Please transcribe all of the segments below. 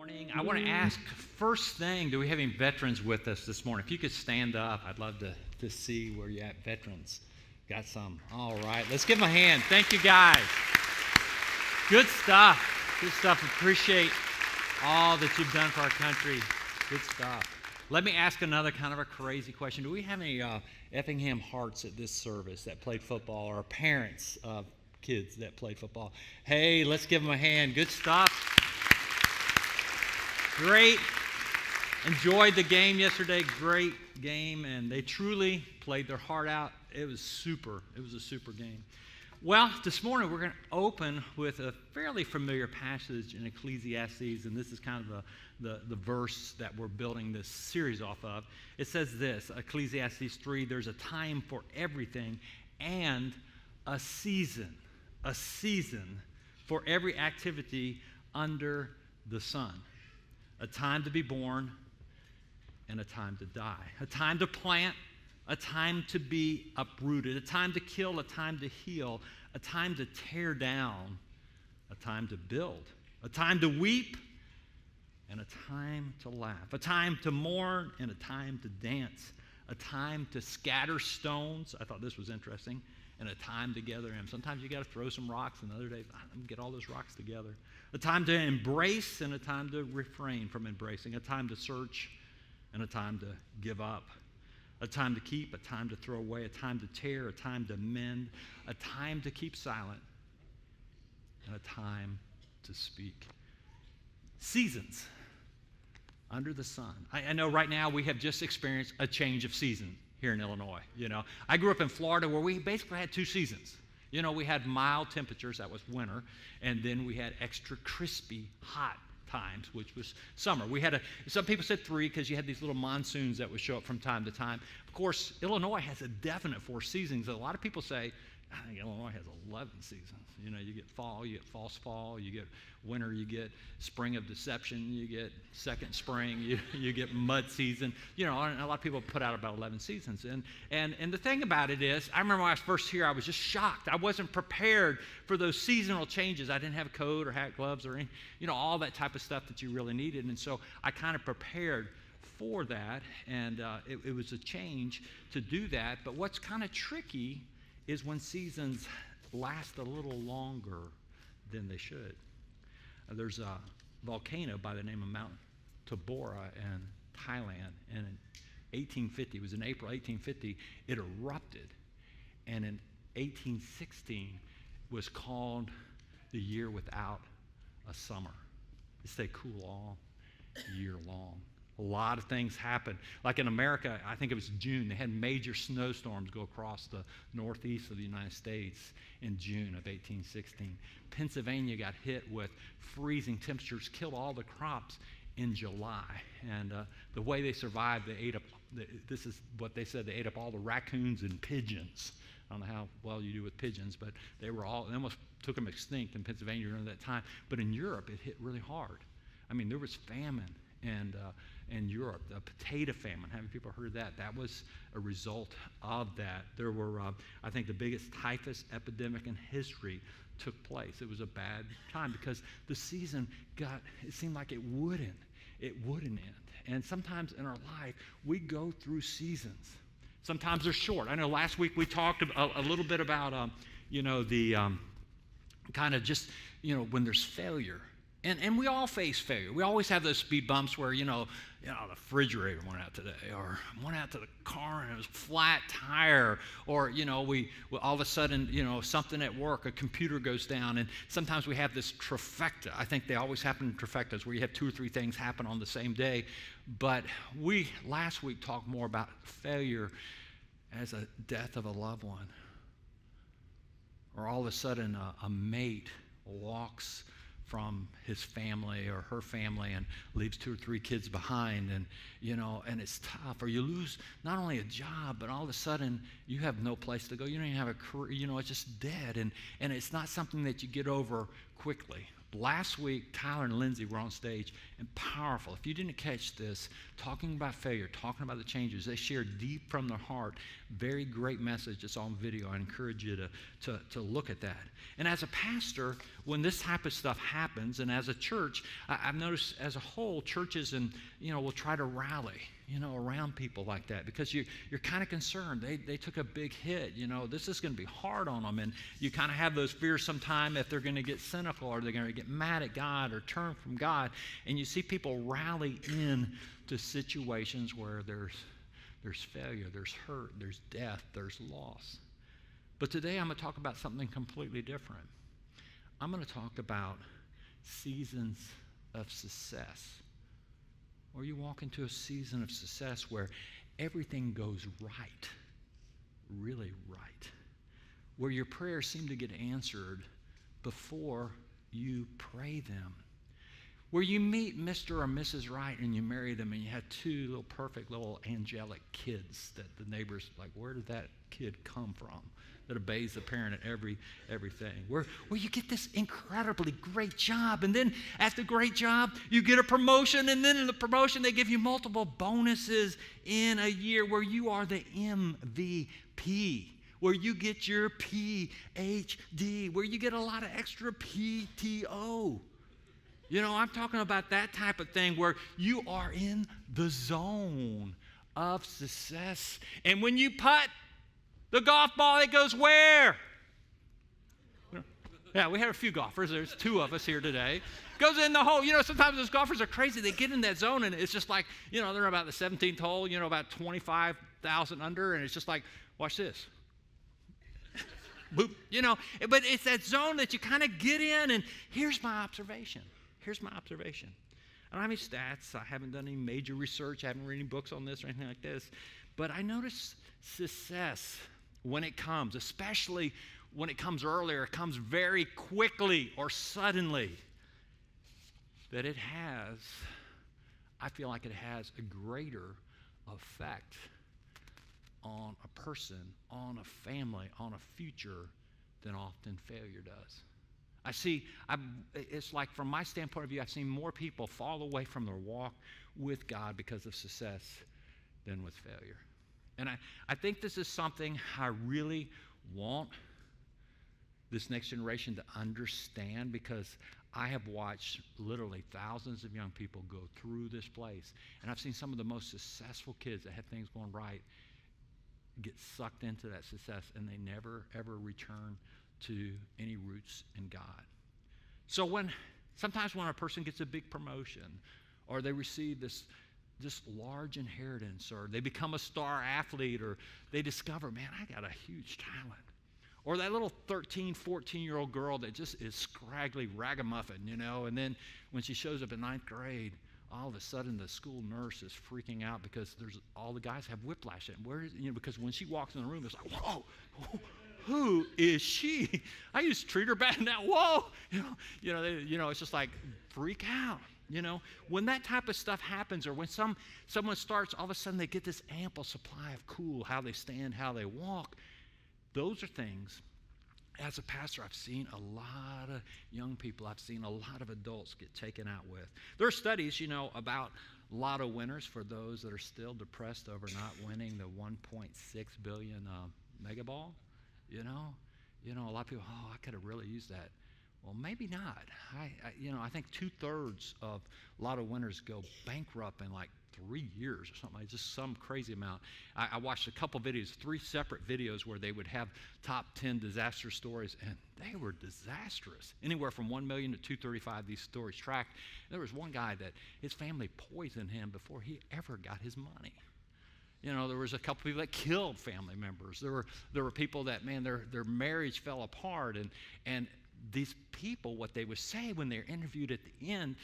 morning. I want to ask, first thing, do we have any veterans with us this morning? If you could stand up, I'd love to see where you're at, veterans. Got some. All right, let's give them a hand. Thank you, guys. Good stuff. Good stuff. Appreciate all that you've done for our country. Good stuff. Let me ask another kind of a crazy question. Do we have any Effingham Hearts at this service that played football, or parents of kids that played football? Hey, let's give them a hand. Good stuff. Great. Enjoyed the game yesterday. Great game, and they truly played their heart out. It was super. It was a super game. Well, this morning we're going to open with a fairly familiar passage in Ecclesiastes, and this is kind of the verse that we're building this series off of. It says this, Ecclesiastes 3, there's a time for everything and a season for every activity under the sun. A time to be born and a time to die. A time to plant, a time to be uprooted. A time to kill, a time to heal. A time to tear down, a time to build. A time to weep and a time to laugh. A time to mourn and a time to dance. A time to scatter stones. I thought this was interesting. And a time to gather them. Sometimes you got to throw some rocks, and other days, get all those rocks together. A time to embrace and a time to refrain from embracing. A time to search and a time to give up. A time to keep, a time to throw away, a time to tear, a time to mend, a time to keep silent, and a time to speak. Seasons under the sun. I know right now we have just experienced a change of season here in Illinois. You know, I grew up in Florida where we basically had two seasons. You know, we had mild temperatures, that was winter, and then we had extra crispy, hot times, which was summer. We had some people said 3 because you had these little monsoons that would show up from time to time. Of course, Illinois has a definite 4 seasons. A lot of people say, I think Illinois has 11 seasons. You know, you get fall, you get false fall, you get winter, you get spring of deception, you get second spring, you get mud season. You know, and a lot of people put out about 11 seasons. And the thing about it is, I remember when I was first here, I was just shocked. I wasn't prepared for those seasonal changes. I didn't have a coat or hat, gloves, or any, you know, all that type of stuff that you really needed. And so I kind of prepared for that, and it was a change to do that. But what's kind of tricky is when seasons last a little longer than they should. There's a volcano by the name of Mount Tabora in Thailand, and in 1850, it was in April 1850, it erupted, and in 1816 was called the year without a summer. It stayed cool all year long. A lot of things happened. Like in America, I think it was June, they had major snowstorms go across the northeast of the United States in June of 1816. Pennsylvania got hit with freezing temperatures, killed all the crops in July. And the way they survived, they ate up, this is what they said, they ate up all the raccoons and pigeons. I don't know how well you do with pigeons, but they almost took them extinct in Pennsylvania during that time. But in Europe, it hit really hard. I mean, there was famine in Europe, the potato famine. Have people heard that? That was a result of that. There were, I think, the biggest typhus epidemic in history took place. It was a bad time because the season it seemed like it wouldn't end. And sometimes in our life, we go through seasons. Sometimes they're short. I know last week we talked a little bit about, the kind of just, when there's failure. And we all face failure. We always have those speed bumps where, the refrigerator went out today, or went out to the car and it was a flat tire, or, we all of a sudden, something at work, a computer goes down, and sometimes we have this trifecta. I think they always happen in trifectas where you have 2 or 3 things happen on the same day. But we last week talked more about failure as a death of a loved one, or all of a sudden a mate walks from his family or her family and leaves 2 or 3 kids behind, and and it's tough. Or you lose not only a job, but all of a sudden you have no place to go. You don't even have a career. It's just dead, and it's not something that you get over quickly. Last week, Tyler and Lindsay were on stage, and powerful. If you didn't catch this, talking about failure, talking about the changes, they shared deep from their heart. Very great message. It's on video. I encourage you to look at that. And as a pastor, when this type of stuff happens, and as a church, I've noticed as a whole, churches will try to rally, around people like that because you're kind of concerned. They took a big hit. This is going to be hard on them, and you kind of have those fears sometime if they're going to get cynical or they're going to get mad at God or turn from God. And you see people rally in to situations where there's failure, there's hurt, there's death, there's loss. But today I'm going to talk about something completely different. I'm going to talk about seasons of success. Or you walk into a season of success where everything goes right, really right, where your prayers seem to get answered before you pray them, where you meet Mr. or Mrs. Right and you marry them and you have two little perfect little angelic kids that the neighbors like, where did that kid come from? That obeys the parent at everything. Where you get this incredibly great job, and then at the great job, you get a promotion, and then in the promotion, they give you multiple bonuses in a year where you are the MVP, where you get your PhD, where you get a lot of extra PTO. I'm talking about that type of thing where you are in the zone of success. And when you putt, the golf ball, it goes where? Yeah, we have a few golfers. There's two of us here today. Goes in the hole. Sometimes those golfers are crazy. They get in that zone, and it's just like, they're about the 17th hole, about 25,000 under, and it's just like, watch this. Boop. But it's that zone that you kind of get in, and here's my observation. I don't have any stats. I haven't done any major research. I haven't read any books on this or anything like this. But I notice success when it comes, especially when it comes earlier, it comes very quickly or suddenly, that I feel like it has a greater effect on a person, on a family, on a future than often failure does. It's like from my standpoint of view, I've seen more people fall away from their walk with God because of success than with failure. And I think this is something I really want this next generation to understand, because I have watched literally thousands of young people go through this place. And I've seen some of the most successful kids that have things going right get sucked into that success, and they never, ever return to any roots in God. So sometimes when a person gets a big promotion, or they receive this large inheritance, or they become a star athlete, or they discover, man, I got a huge talent. Or that little 13, 14-year-old girl that just is scraggly ragamuffin, and then when she shows up in 9th grade, all of a sudden the school nurse is freaking out because all the guys have whiplash. And because when she walks in the room, it's like, whoa, who is she? I used to treat her bad now. Whoa, it's just like freak out. When that type of stuff happens, or when someone starts, all of a sudden they get this ample supply of cool, how they stand, how they walk. Those are things, as a pastor, I've seen a lot of young people, I've seen a lot of adults get taken out with. There are studies, about lotto winners, for those that are still depressed over not winning the 1.6 billion mega ball. A lot of people, I could have really used that. Well, maybe not. I think 2/3 of lotto winners go bankrupt in like 3 years or something. It's just some crazy amount. I watched a couple videos, 3 separate videos, where they would have top 10 disaster stories, and they were disastrous. Anywhere from 1 million to 235, these stories tracked. There was one guy that his family poisoned him before he ever got his money. There was a couple people that killed family members. There were people that, man, their marriage fell apart, and these people, what they would say when they're interviewed at the end,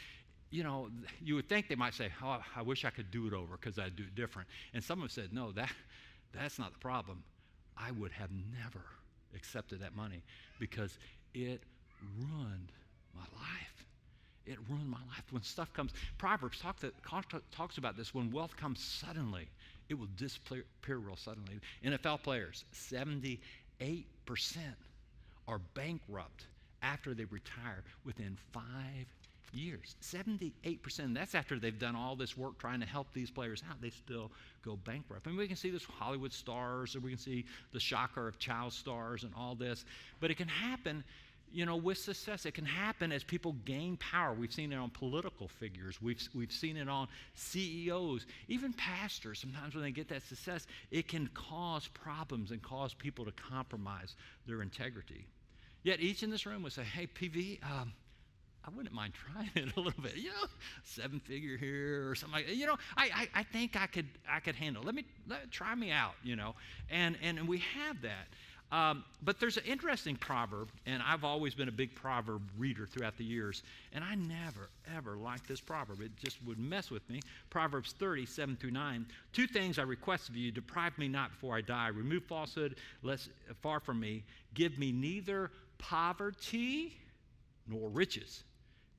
you would think they might say, oh, I wish I could do it over because I'd do it different. And someone said, no, that's not the problem. I would have never accepted that money because it ruined my life. It ruined my life. When stuff comes, Proverbs talks about this. When wealth comes suddenly, it will disappear real suddenly. NFL players, 78% are bankrupt after they retire within 5 years. 78%. That's after they've done all this work trying to help these players out. They still go bankrupt. And we can see this with Hollywood stars, and we can see the shocker of child stars and all this. But it can happen, with success. It can happen as people gain power. We've seen it on political figures. We've seen it on CEOs, even pastors. Sometimes when they get that success, it can cause problems and cause people to compromise their integrity. Yet each in this room would say, hey, PV, I wouldn't mind trying it a little bit. 7-figure here or something like that. I think I could handle it. Try me out, And we have that. But there's an interesting proverb, and I've always been a big proverb reader throughout the years, and I never, ever liked this proverb. It just would mess with me. Proverbs 30:7-9. 2 things I request of you: deprive me not before I die. Remove falsehood lest far from me. Give me neither poverty nor riches.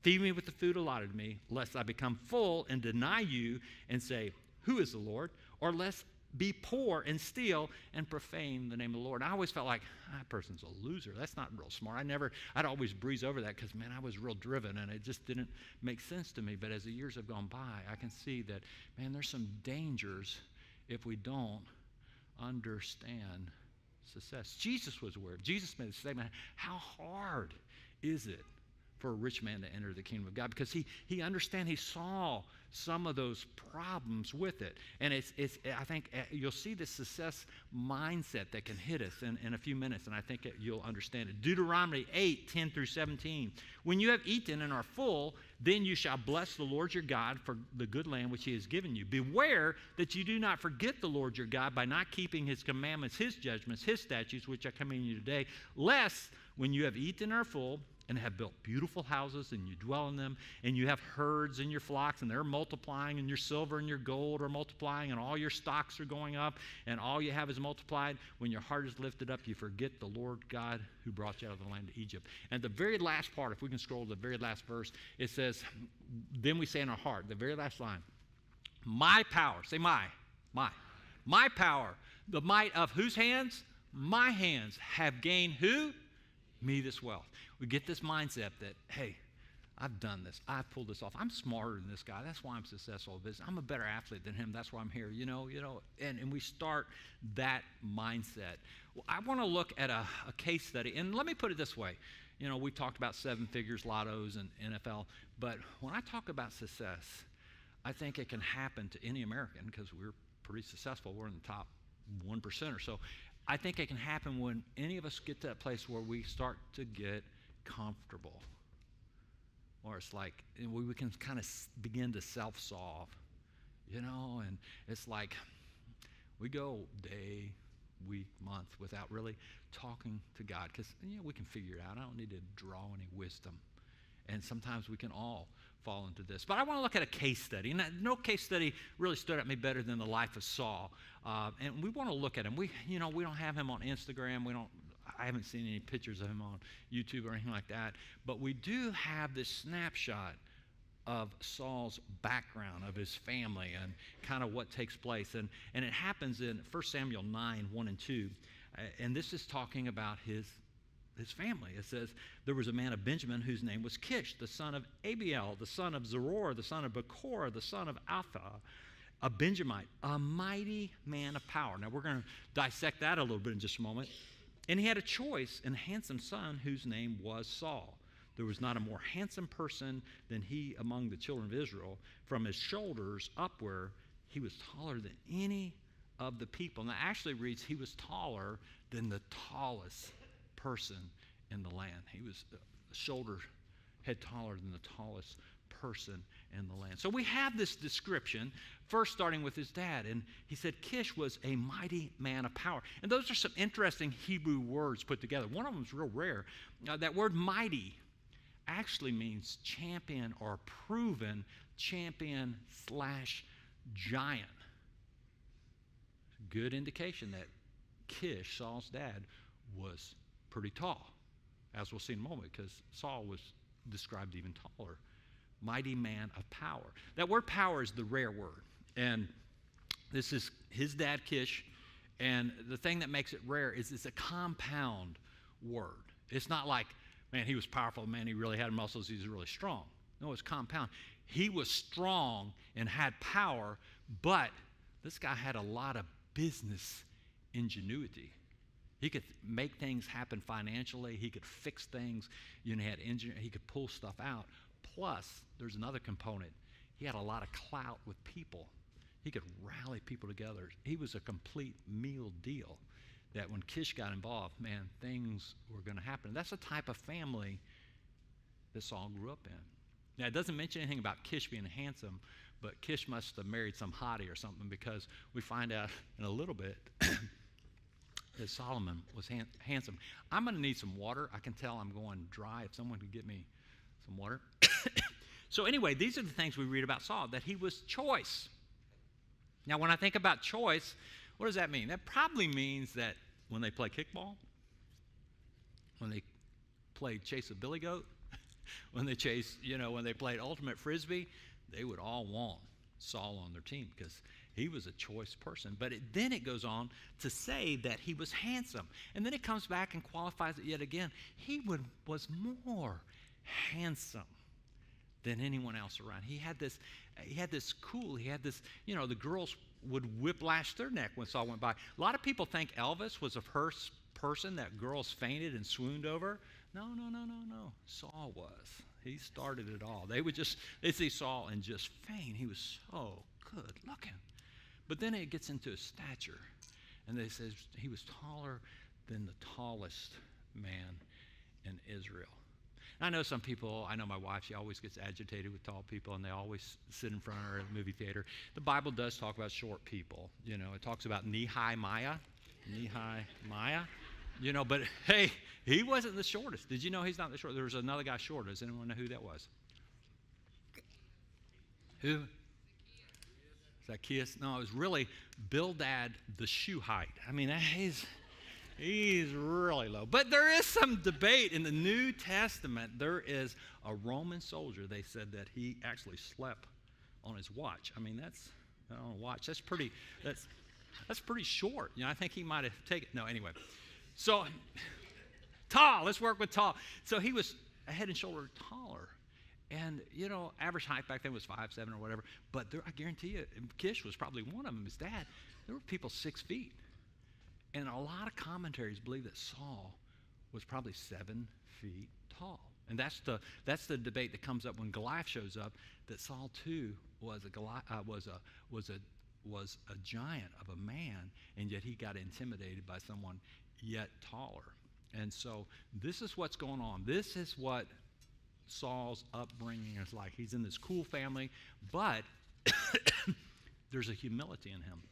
Feed me with the food allotted to me, lest I become full and deny you and say, who is the Lord? Or lest be poor and steal and profane the name of the Lord. I always felt like, that person's a loser. That's not real smart. I'd always breeze over that because, man, I was real driven and it just didn't make sense to me. But as the years have gone by, I can see that, man, there's some dangers if we don't understand success. Jesus was aware. Jesus made a statement, how hard is it for a rich man to enter the kingdom of God? Because he understand, he saw some of those problems with it. And I think you'll see the success mindset that can hit us in a few minutes, and I think you'll understand it. Deuteronomy 8:10-17. When you have eaten and are full, then you shall bless the Lord your God for the good land which he has given you. Beware that you do not forget the Lord your God by not keeping his commandments, his judgments, his statutes, which I command you today, lest when you have eaten and are full, and have built beautiful houses, and you dwell in them, and you have herds in your flocks, and they're multiplying, and your silver and your gold are multiplying, and all your stocks are going up, and all you have is multiplied. When your heart is lifted up, you forget the Lord God who brought you out of the land of Egypt. And the very last part, if we can scroll to the very last verse, it says, then we say in our heart, the very last line, my power, say my power, the might of whose hands? My hands have gained who? Me this wealth. We get this mindset that, hey, I've done this. I've pulled this off. I'm smarter than this guy. That's why I'm successful in business. I'm a better athlete than him. That's why I'm here. And we start that mindset. Well, I want to look at a case study. And let me put it this way. We talked about 7 figures, lottos, and NFL. But when I talk about success, I think it can happen to any American because we're pretty successful. We're in the top 1% or so. I think it can happen when any of us get to that place where we start to get comfortable. Or it's like we can kind of begin to self-solve, and it's like we go day, week, month without really talking to God because, we can figure it out. I don't need to draw any wisdom. And sometimes we can all fall into this. But I want to look at a case study. And no case study really stood out me better than the life of Saul. And we want to look at him. We don't have him on Instagram. I haven't seen any pictures of him on YouTube or anything like that. But we do have this snapshot of Saul's background, of his family, and kind of what takes place. And it happens in 1 Samuel 9:1-2. And this is talking about his family. It says, there was a man of Benjamin whose name was Kish, the son of Abiel, the son of Zeror, the son of Bekor, the son of Alpha, a Benjamite, a mighty man of power. Now we're going to dissect that a little bit in just a moment. And he had a choice and handsome son whose name was Saul. There was not a more handsome person than he among the children of Israel. From his shoulders upward, he was taller than any of the people. And that actually reads, he was taller than the tallest person in the land. He was head taller than the tallest person in the land. So we have this description, first starting with his dad, and he said Kish was a mighty man of power. And those are some interesting Hebrew words put together. One of them is real rare. That word mighty actually means champion or proven champion / giant. Good indication that Kish, Saul's dad, was pretty tall, as we'll see in a moment, because Saul was described even taller. Mighty man of power. That word power is the rare word. And this is his dad, Kish. And the thing that makes it rare is it's a compound word. It's not like, man, he was powerful, man, he really had muscles, he's really strong. No, it's compound. He was strong and had power, but this guy had a lot of business ingenuity. He could make things happen financially. He could fix things. He had engineering. He could pull stuff out. Plus, there's another component. He had a lot of clout with people. He could rally people together. He was a complete meal deal that when Kish got involved, man, things were going to happen. That's the type of family that Saul grew up in. Now, it doesn't mention anything about Kish being handsome, but Kish must have married some hottie or something, because we find out in a little bit that Solomon was handsome. I'm going to need some water. I can tell I'm going dry. If someone could get me some water. So anyway, these are the things we read about Saul, that he was choice. Now, when I think about choice, what does that mean? That probably means that when they play kickball, when they played chase a billy goat, when they played ultimate frisbee, they would all want Saul on their team because he was a choice person. But then it goes on to say that he was handsome. And then it comes back and qualifies it yet again. He was more handsome than anyone else around. He had this the girls would whiplash their neck when Saul went by. A lot of people think Elvis was the first person that girls fainted and swooned over. No. Saul was. He started it all. They'd see Saul and just faint. He was so good looking. But then it gets into his stature. And they says he was taller than the tallest man in Israel. I know some people, I know my wife, she always gets agitated with tall people, and they always sit in front of her at the movie theater. The Bible does talk about short people. It talks about Nehemiah. But hey, he wasn't the shortest. Did you know he's not the shortest? There was another guy shorter. Does anyone know who that was? Who? Zacchaeus? No, it was really Bildad the Shuhite. I mean, he's really low. But there is some debate in the New Testament. There is a Roman soldier. They said that he actually slept on his watch. I mean, that's on a watch. That's pretty short. I think he might have taken. No, anyway. So tall. Let's work with tall. So he was a head and shoulder taller. And, average height back then was 5'7" or whatever. But I guarantee you, Kish was probably one of them, his dad. There were people 6 feet. And a lot of commentaries believe that Saul was probably 7 feet tall. And that's the debate that comes up when Goliath shows up, that Saul too was a giant of a man, and yet he got intimidated by someone yet taller. And so this is what's going on. This is what Saul's upbringing is like. He's in this cool family, but there's a humility in him.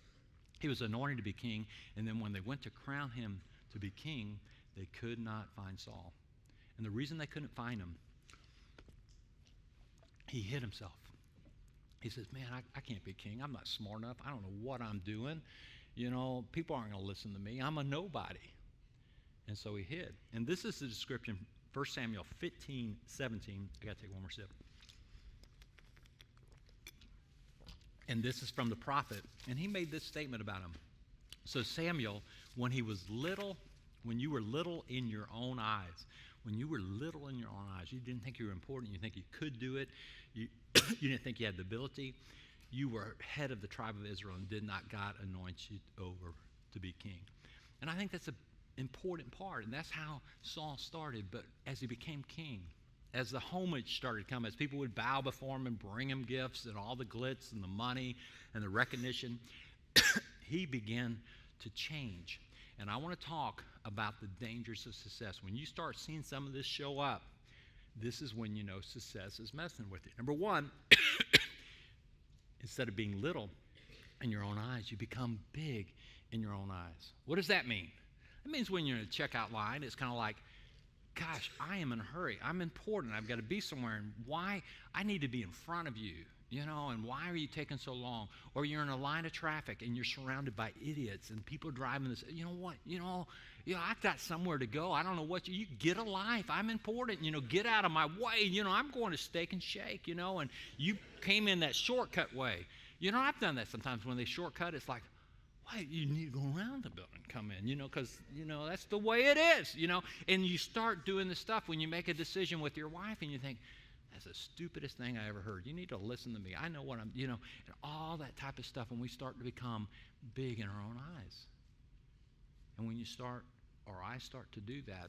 He was anointed to be king, and then when they went to crown him to be king, they could not find Saul. And the reason they couldn't find him, he hid himself. He says, man, I can't be king. I'm not smart enough. I don't know what I'm doing. People aren't going to listen to me. I'm a nobody. And so he hid. And this is the description, 1 Samuel 15:17. I got to take one more sip. And this is from the prophet. And he made this statement about him. So Samuel, when you were little in your own eyes, you didn't think you were important, you think you could do it, you didn't think you had the ability, you were head of the tribe of Israel, and did not God anoint you over to be king? And I think that's an important part, and that's how Saul started. But as he became king, as the homage started coming, as people would bow before him and bring him gifts and all the glitz and the money and the recognition, he began to change. And I want to talk about the dangers of success. When you start seeing some of this show up, this is when you know success is messing with you. Number one, instead of being little in your own eyes, you become big in your own eyes. What does that mean? It means when you're in a checkout line, it's kind of like, gosh, I am in a hurry. I'm important. I've got to be somewhere. And why? I need to be in front of you, and why are you taking so long? Or you're in a line of traffic and you're surrounded by idiots and people driving this. You know what? I've got somewhere to go. I don't know what you get a life. I'm important. Get out of my way. I'm going to Steak and Shake, and you came in that shortcut way. I've done that sometimes when they shortcut. It's like, why, you need to go around the building, come in, because, that's the way it is, And you start doing this stuff when you make a decision with your wife and you think, that's the stupidest thing I ever heard. You need to listen to me. I know what I'm, and all that type of stuff when we start to become big in our own eyes. And when you start or I start to do that,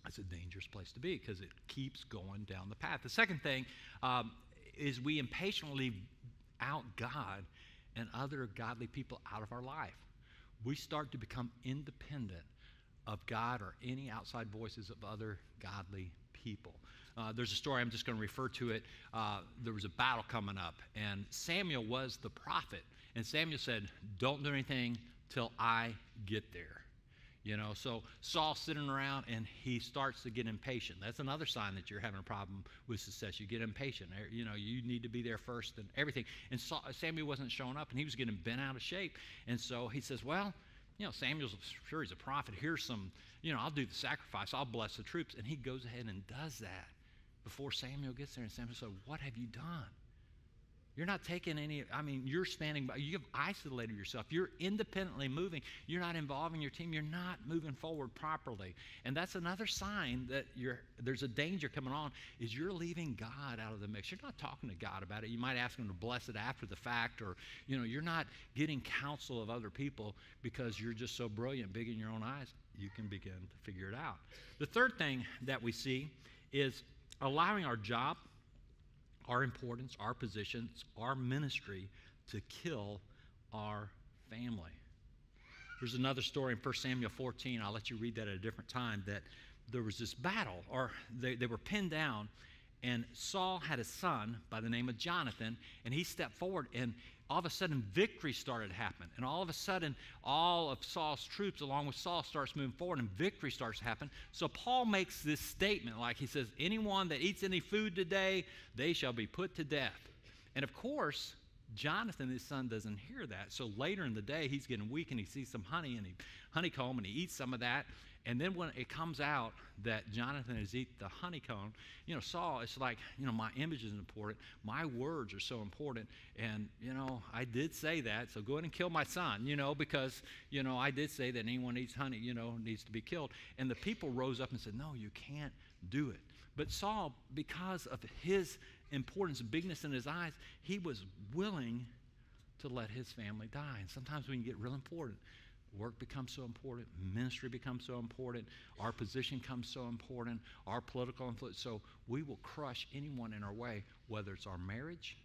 it's a dangerous place to be because it keeps going down the path. The second thing is we impatiently leave out God and other godly people out of our life. We start to become independent of God or any outside voices of other godly people. There's a story, I'm just going to refer to it. There was a battle coming up, and Samuel was the prophet. And Samuel said, don't do anything till I get there. So Saul's sitting around, and he starts to get impatient. That's another sign that you're having a problem with success. You get impatient. You need to be there first and everything. And Samuel wasn't showing up, and he was getting bent out of shape. And so he says, well, Samuel's sure he's a prophet. Here's some, I'll do the sacrifice. I'll bless the troops. And he goes ahead and does that before Samuel gets there. And Samuel said, what have you done? You're not taking any, you're standing by, you've isolated yourself. You're independently moving. You're not involving your team. You're not moving forward properly. And that's another sign that there's a danger coming on, is you're leaving God out of the mix. You're not talking to God about it. You might ask him to bless it after the fact, or, you're not getting counsel of other people because you're just so brilliant, big in your own eyes. You can begin to figure it out. The third thing that we see is allowing our job, our importance, our positions, our ministry to kill our family. There's another story in 1 Samuel 14. I'll let you read that at a different time, that there was this battle, or they were pinned down, and Saul had a son by the name of Jonathan, and he stepped forward, and all of a sudden victory started to happen. And all of a sudden, all of Saul's troops along with Saul starts moving forward, and victory starts to happen. So Paul makes this statement, like he says, anyone that eats any food today, they shall be put to death. And of course, Jonathan, his son, doesn't hear that. So later in the day, he's getting weak, and he sees some honeycomb, and he eats some of that. And then when it comes out that Jonathan has eaten the honeycomb, Saul, it's like, my image is important. My words are so important. And, I did say that, so go ahead and kill my son, because, I did say that anyone eats honey, needs to be killed. And the people rose up and said, no, you can't do it. But Saul, because of his importance and bigness in his eyes, he was willing to let his family die. And sometimes we can get real important. Work becomes so important. Ministry becomes so important. Our position becomes so important. Our political influence. So we will crush anyone in our way, whether it's our marriage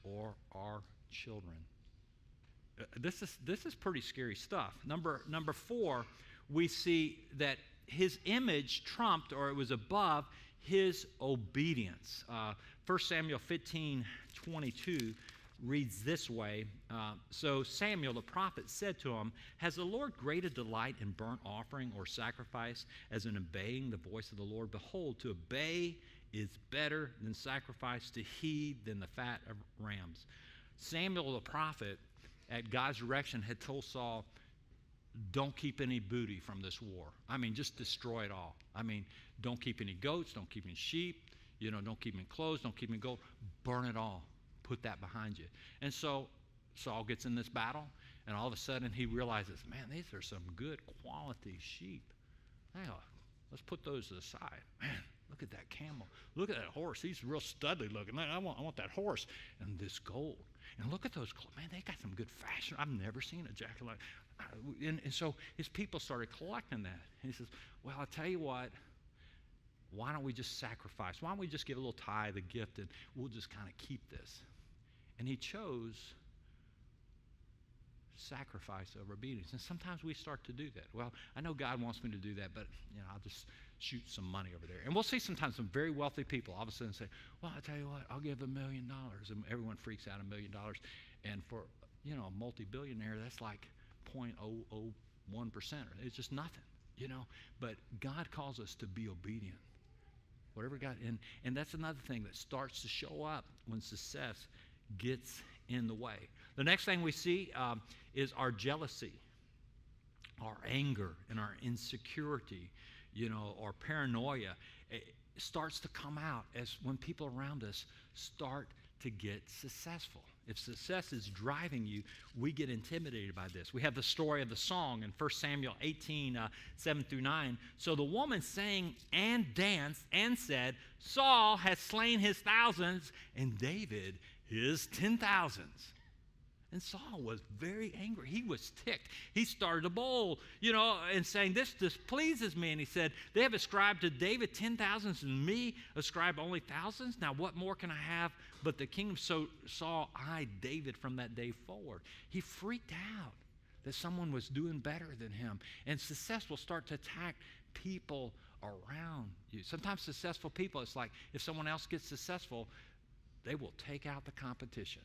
or our children. This is pretty scary stuff. Number 4, we see that his image trumped, or it was above, his obedience. 1 Samuel 15:22 reads this way. So Samuel the prophet said to him, has the Lord greater delight in burnt offering or sacrifice as in obeying the voice of the Lord? Behold, to obey is better than sacrifice, to heed than the fat of rams. Samuel the prophet, at God's direction, had told Saul, don't keep any booty from this war. Just destroy it all. Don't keep any goats, don't keep any sheep, don't keep any clothes, don't keep any gold. Burn it all. Put that behind you. And so Saul gets in this battle, and all of a sudden he realizes, man, these are some good quality sheep. Hang on, let's put those to the side. Man, look at that camel. Look at that horse. He's real studly looking. I want that horse. And this gold. And look at those clothes. Man, they got some good fashion. I've never seen a jacket like that. And so his people started collecting that. And he says, well, I'll tell you what. Why don't we just sacrifice? Why don't we just give a little tithe, a gift, and we'll just kind of keep this? And he chose sacrifice over obedience. And sometimes we start to do that. Well, I know God wants me to do that, but I'll just shoot some money over there. And we'll see sometimes some very wealthy people all of a sudden say, well, I'll tell you what, I'll give $1 million. And everyone freaks out, $1 million. And for a multi-billionaire, that's like 0.001%. It's just nothing, But God calls us to be obedient. Whatever God, and that's another thing that starts to show up when success gets in the way. The next thing we see is our jealousy, our anger, and our insecurity, our paranoia. It starts to come out as when people around us start to get successful. If success is driving you, we get intimidated by this. We have the story of the song in 1 Samuel 18:7-9. So the woman sang and danced and said, Saul has slain his thousands and David his 10,000s. And Saul was very angry. He was ticked. He started to bowl, and saying, this displeases me. And he said, they have ascribed to David 10,000s and me ascribe only thousands. Now what more can I have but the kingdom? So Saul eyed David from that day forward. He freaked out that someone was doing better than him. And success will start to attack people around you. Sometimes successful people, it's like if someone else gets successful, they will take out the competition.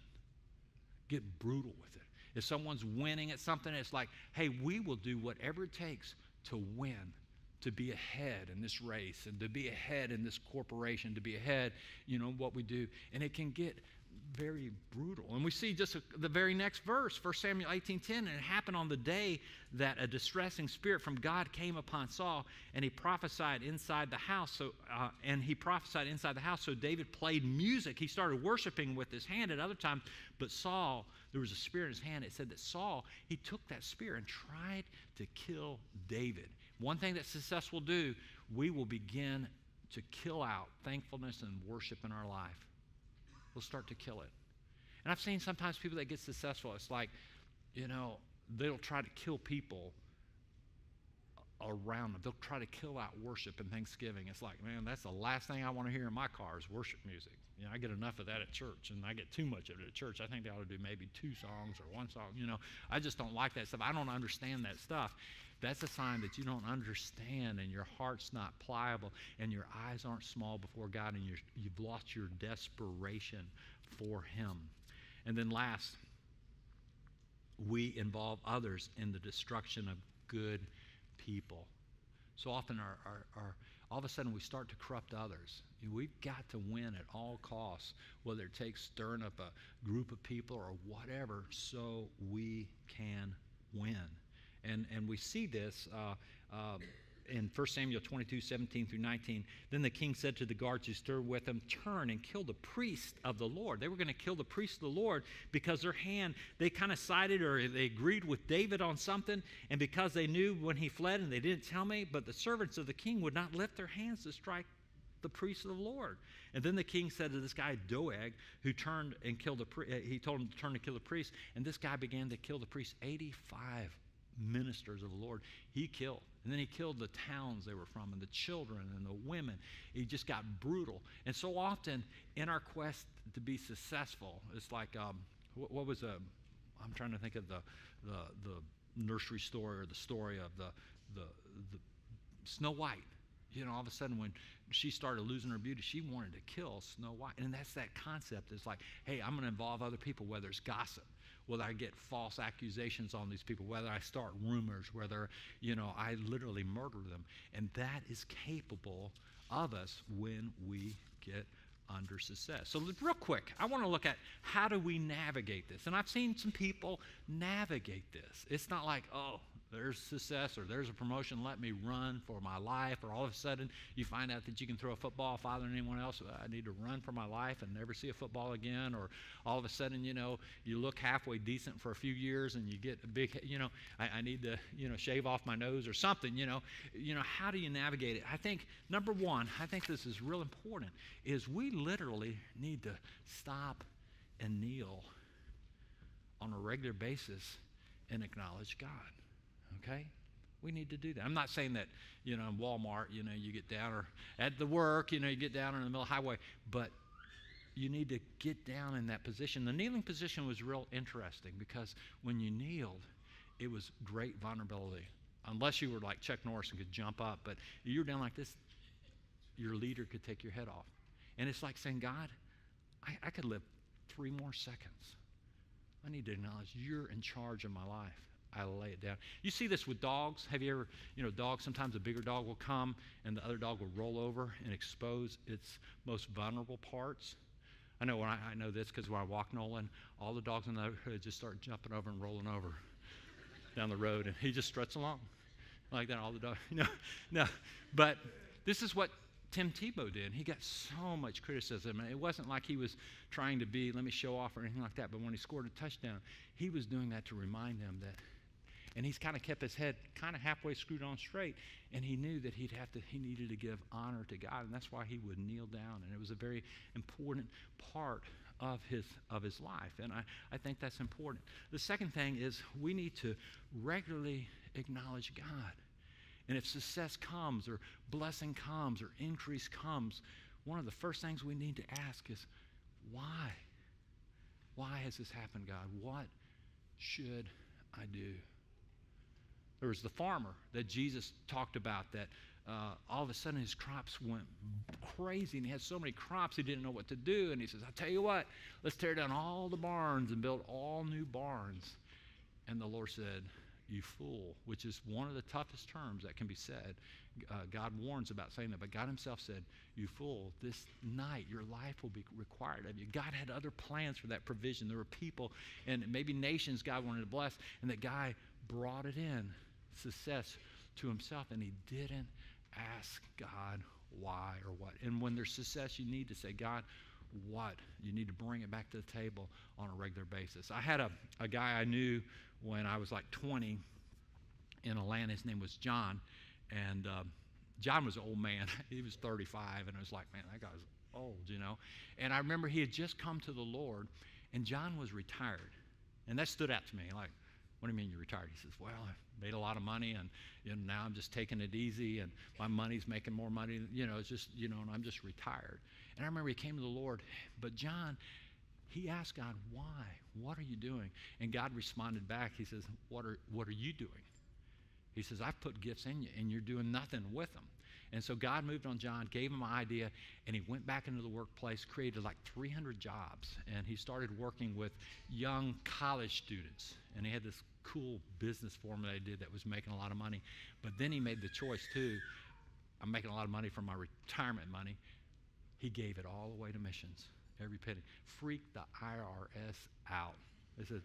Get brutal with it. If someone's winning at something, it's like, hey, we will do whatever it takes to win, to be ahead in this race, and to be ahead in this corporation, to be ahead, what we do. And it can get very brutal. And we see just the very next verse, 1 Samuel 18:10, and it happened on the day that a distressing spirit from God came upon Saul, and he prophesied inside the house. So David played music. He started worshiping with his hand at other times. But Saul, there was a spear in his hand. It said that Saul, he took that spear and tried to kill David. One thing that success will do, we will begin to kill out thankfulness and worship in our life. We'll start to kill it. And I've seen sometimes people that get successful, it's like, they'll try to kill people around them. They'll try to kill out worship and Thanksgiving. It's like, man, that's the last thing I want to hear in my car is worship music. I get enough of that at church, and I get too much of it at church. I think they ought to do maybe 2 songs or 1 song. I just don't like that stuff. I don't understand that stuff. That's a sign that you don't understand, and your heart's not pliable, and your eyes aren't small before God, and you've lost your desperation for Him. And then last, we involve others in the destruction of good people. So often all of a sudden we start to corrupt others. We've got to win at all costs, whether it takes stirring up a group of people or whatever, so we can win. And we see this in 1 Samuel 22:17-19. Then the king said to the guards who stood with him, turn and kill the priest of the Lord. They were going to kill the priest of the Lord because they kind of sided or they agreed with David on something, and because they knew when he fled, and they didn't tell me, but the servants of the king would not lift their hands to strike the priest of the Lord. And then the king said to this guy Doeg, who turned and killed the priest, he told him to turn to kill the priest, and this guy began to kill the priest. 85 ministers of the Lord he killed. And then he killed the towns they were from, and the children and the women. He just got brutal. And so often in our quest to be successful, it's like what was I'm trying to think of the nursery story, or the story of the Snow White. All of a sudden when she started losing her beauty, she wanted to kill Snow White. And that's that concept. It's like, hey, I'm going to involve other people, whether it's gossip, whether I get false accusations on these people, whether I start rumors, whether, I literally murder them. And that is capable of us when we get under success. So real quick, I want to look at how do we navigate this. And I've seen some people navigate this. It's not like, oh, there's success or there's a promotion, let me run for my life, or all of a sudden you find out that you can throw a football farther than anyone else. I need to run for my life and never see a football again. Or all of a sudden, you look halfway decent for a few years and you get a big, I need to, shave off my nose or something, how do you navigate it? I think, number one, I think this is real important, is we literally need to stop and kneel on a regular basis and acknowledge God. Okay? We need to do that. I'm not saying that, in Walmart, you get down, or at the work, you get down in the middle of the highway, but you need to get down in that position. The kneeling position was real interesting because when you kneeled, it was great vulnerability. Unless you were like Chuck Norris and could jump up, but you're down like this, your leader could take your head off. And it's like saying, God, I could live 3 more seconds. I need to acknowledge you're in charge of my life. I lay it down. You see this with dogs. Have you ever, dogs, sometimes a bigger dog will come and the other dog will roll over and expose its most vulnerable parts. I know I know this because when I walk Nolan, all the dogs in the neighborhood just start jumping over and rolling over down the road, and he just struts along like that. All the dogs, no. But this is what Tim Tebow did. He got so much criticism, and it wasn't like he was trying to be, let me show off or anything like that. But when he scored a touchdown, he was doing that to remind them that. And he's kind of kept his head kind of halfway screwed on straight, and he knew that he needed to give honor to God, and that's why he would kneel down. And it was a very important part of his life. And I think that's important. The second thing is we need to regularly acknowledge God. And if success comes or blessing comes or increase comes, one of the first things we need to ask is, why? Why has this happened, God? What should I do? There was the farmer that Jesus talked about that all of a sudden his crops went crazy, and he had so many crops he didn't know what to do. And he says, I'll tell you what, let's tear down all the barns and build all new barns. And the Lord said, you fool, which is one of the toughest terms that can be said. God warns about saying that, but God himself said, you fool, this night your life will be required of you. God had other plans for that provision. There were people and maybe nations God wanted to bless, and that guy brought it in, success, to himself, and he didn't ask God why or what. And when there's success, you need to say, God, what? You need to bring it back to the table on a regular basis. I had a guy I knew when I was like 20 in Atlanta. His name was John, and John was an old man. He was 35, and I was like, man, that guy's old, you know. And I remember he had just come to the Lord, and John was retired. And that stood out to me, like, what do you mean you're retired? He says, well, I made a lot of money, and now I'm just taking it easy, and my money's making more money, it's just, and I'm just retired. And I remember he came to the Lord, but John, he asked God, why? What are you doing? And God responded back. He says, what are you doing? He says, I've put gifts in you, and you're doing nothing with them. And so God moved on John, gave him an idea, and he went back into the workplace, created like 300 jobs, and he started working with young college students. And he had this cool business for him that he did that was making a lot of money. But then he made the choice too, I'm making a lot of money from my retirement money. He gave it all away to missions, every penny. Freaked the IRS out. They said,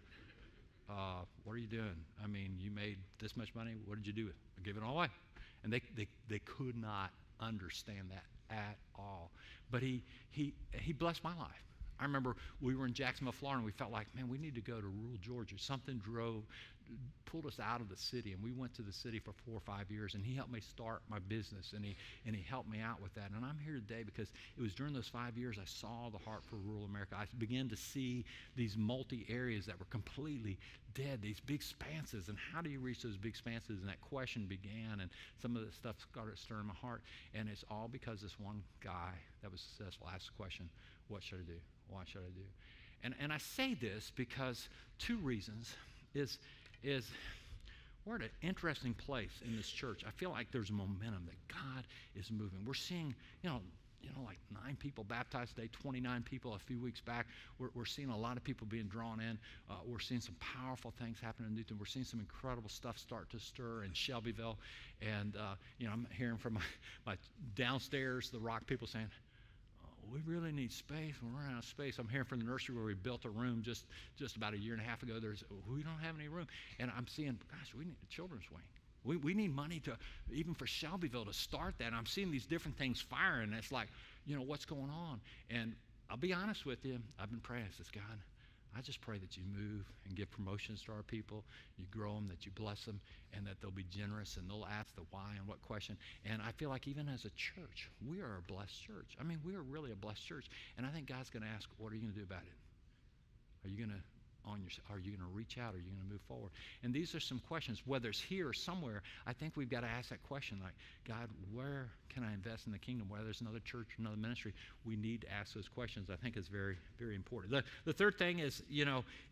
what are you doing? I mean, you made this much money. What did you do with it? I gave it all away. And they could not understand that at all. But he blessed my life. I remember we were in Jacksonville, Florida, and we felt like, man, we need to go to rural Georgia. Something pulled us out of the city, and we went to the city for 4 or 5 years, and he helped me start my business, and he helped me out with that. And I'm here today because it was during those 5 years I saw the heart for rural America. I began to see these multi-areas that were completely dead, these big expanses, and how do you reach those big expanses? And that question began, and some of the stuff started stirring my heart, and it's all because this one guy that was successful asked the question, what should I do? Why should I do? And I say this because 2 reasons is we're at an interesting place in this church. I feel like there's a momentum that God is moving. We're seeing, like 9 people baptized today, 29 people a few weeks back. We're seeing a lot of people being drawn in. We're seeing some powerful things happen in Newton. We're seeing some incredible stuff start to stir in Shelbyville. And, I'm hearing from my downstairs, the Rock people saying, we really need space. We're running out of space. I'm hearing from the nursery where we built a room just about a year and a half ago. We don't have any room. And I'm seeing, gosh, we need a children's wing. We need money to, even for Shelbyville, to start that. And I'm seeing these different things firing. And it's like, what's going on? And I'll be honest with you. I've been praying. I says, God, I just pray that you move and give promotions to our people, you grow them, that you bless them, and that they'll be generous, and they'll ask the why and what question. And I feel like even as a church, we are a blessed church. I mean, we are really a blessed church. And I think God's going to ask, what are you going to do about it? Are you going to reach out? Are you going to move forward? And these are some questions, whether it's here or somewhere. I think we've got to ask that question, like, God, where can I invest in the kingdom? Whether there's another church or another ministry, we need to ask those questions. I think it's very, very important. The third thing is,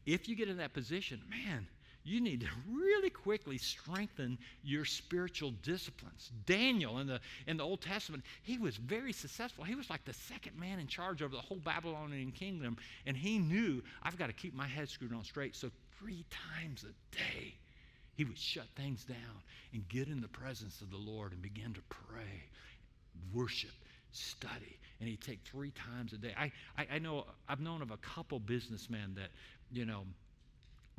if you get in that position, man, you need to really quickly strengthen your spiritual disciplines. Daniel in the Old Testament, he was very successful. He was like the second man in charge over the whole Babylonian kingdom, and he knew, I've got to keep my head screwed on straight. So 3 times a day, he would shut things down and get in the presence of the Lord and begin to pray, worship, study. And he'd take 3 times a day. I've known of a couple businessmen that,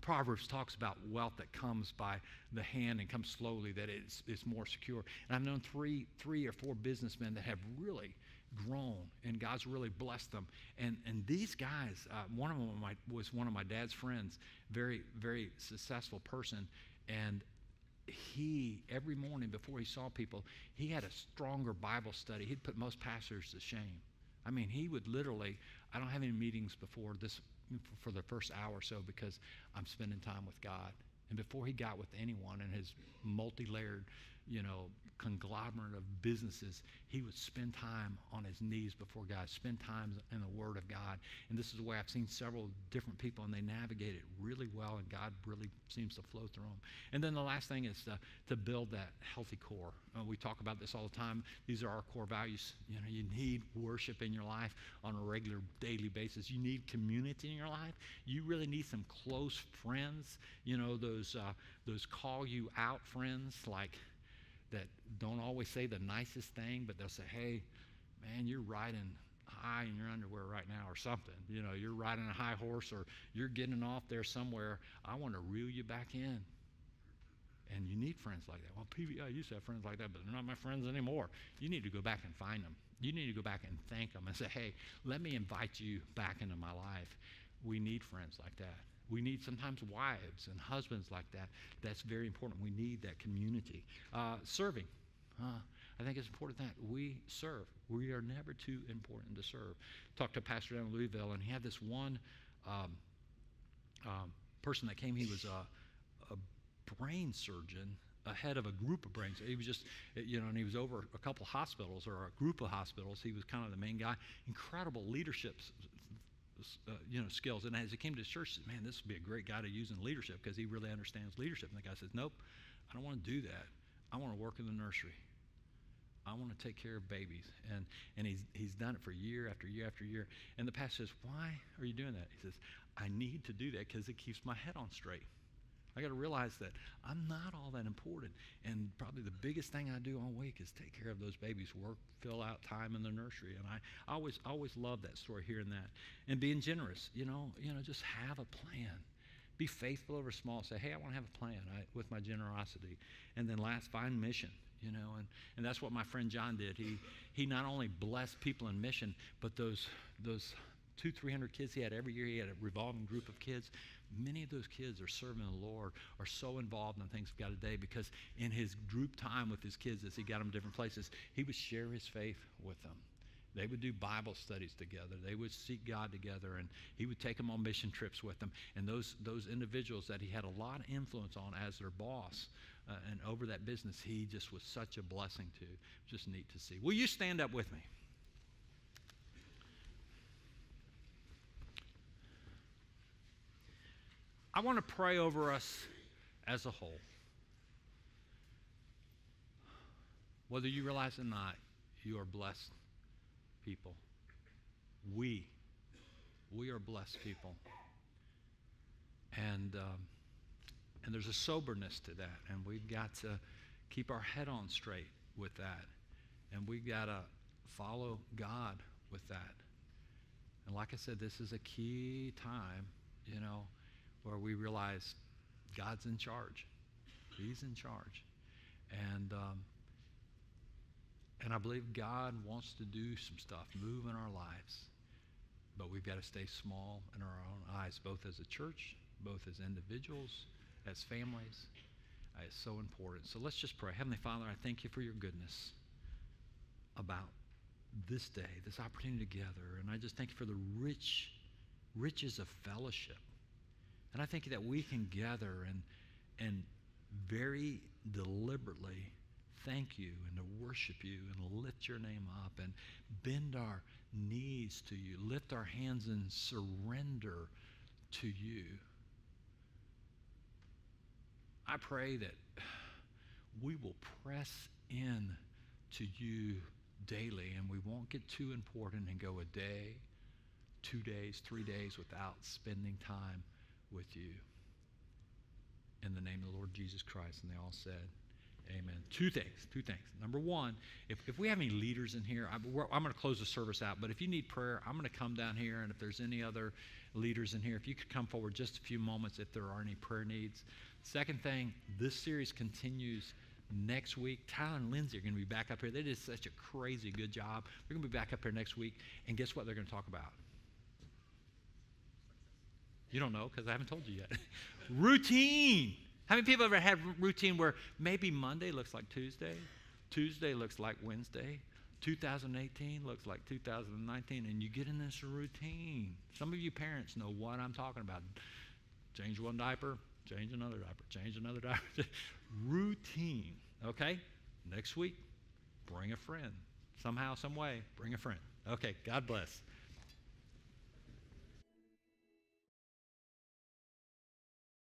Proverbs talks about wealth that comes by the hand and comes slowly, that it's more secure. And I've known three or four businessmen that have really grown, and God's really blessed them. And these guys, one of them was one of my dad's friends, very, very successful person. And he, every morning before he saw people, he had a stronger Bible study. He'd put most pastors to shame. I mean, he would literally, I don't have any meetings before this for the first hour or so because I'm spending time with God. And before he got with anyone in his multi-layered, conglomerate of businesses, he would spend time on his knees before God, spend time in the Word of God. And this is the way I've seen several different people, and they navigate it really well, and God really seems to flow through them. And then the last thing is to build that healthy core. We talk about this all the time. These are our core values. You need worship in your life on a regular, daily basis. You need community in your life. You really need some close friends, those call you out friends, like that don't always say the nicest thing, but they'll say, hey, man, you're riding high in your underwear right now or something. You're riding a high horse or you're getting off there somewhere. I want to reel you back in. And you need friends like that. Well, I used to have friends like that, but they're not my friends anymore. You need to go back and find them. You need to go back and thank them and say, hey, let me invite you back into my life. We need friends like that. We need sometimes wives and husbands like that. That's very important. We need that community. Serving. I think it's important that we serve. We are never too important to serve. Talked to a pastor down in Louisville, and he had this one person that came. He was a brain surgeon ahead of a group of brains. He was just, and he was over a couple hospitals or a group of hospitals. He was kind of the main guy. Incredible leadership skills. And as he came to church, he said, man, this would be a great guy to use in leadership because he really understands leadership. And the guy says, nope, I don't want to do that. I want to work in the nursery. I want to take care of babies. And he's done it for year after year after year. And the pastor says, why are you doing that? He says, I need to do that because it keeps my head on straight. I got to realize that I'm not all that important. And probably the biggest thing I do all week is take care of those babies, work, fill out time in the nursery. And I always love that story, hearing that. And being generous, just have a plan. Be faithful over small. Say, hey, I want to have a plan with my generosity. And then last, find mission, and that's what my friend John did. He not only blessed people in mission, but those 200-300 kids he had every year. He had a revolving group of kids. Many of those kids are serving the Lord, are so involved in things of God today because in his group time with his kids, as he got them different places, he would share his faith with them. They would do Bible studies together. They would seek God together, and he would take them on mission trips with them. And those individuals that he had a lot of influence on as their boss and over that business, he just was such a blessing to. Just neat to see. Will you stand up with me? I want to pray over us as a whole. Whether you realize it or not, you are blessed people. We are blessed people. And there's a soberness to that. And we've got to keep our head on straight with that. And we've got to follow God with that. And like I said, this is a key time, where we realize God's in charge. He's in charge. And I believe God wants to do some stuff, move in our lives. But we've got to stay small in our own eyes, both as a church, both as individuals, as families. It's so important. So let's just pray. Heavenly Father, I thank you for your goodness about this day, this opportunity together. And I just thank you for the riches of fellowship. And I thank you that we can gather and very deliberately thank you and to worship you and lift your name up and bend our knees to you, lift our hands in surrender to you. I pray that we will press in to you daily and we won't get too important and go a day, 2 days, 3 days without spending time with you. In the name of the Lord Jesus Christ. And they all said, amen. Two things. Number one, if we have any leaders in here, I'm going to close the service out, but if you need prayer, I'm going to come down here, and if there's any other leaders in here, if you could come forward just a few moments if there are any prayer needs. Second thing, this series continues next week. Tyler and Lindsay are going to be back up here. They did such a crazy good job. They're going to be back up here next week, and guess what they're going to talk about? You don't know because I haven't told you yet. Routine. How many people ever had routine where maybe Monday looks like Tuesday, Tuesday looks like Wednesday, 2018 looks like 2019, and you get in this routine. Some of you parents know what I'm talking about. Change one diaper, change another diaper, change another diaper. Routine, okay? Next week, bring a friend. Somehow, some way, bring a friend. Okay, God bless.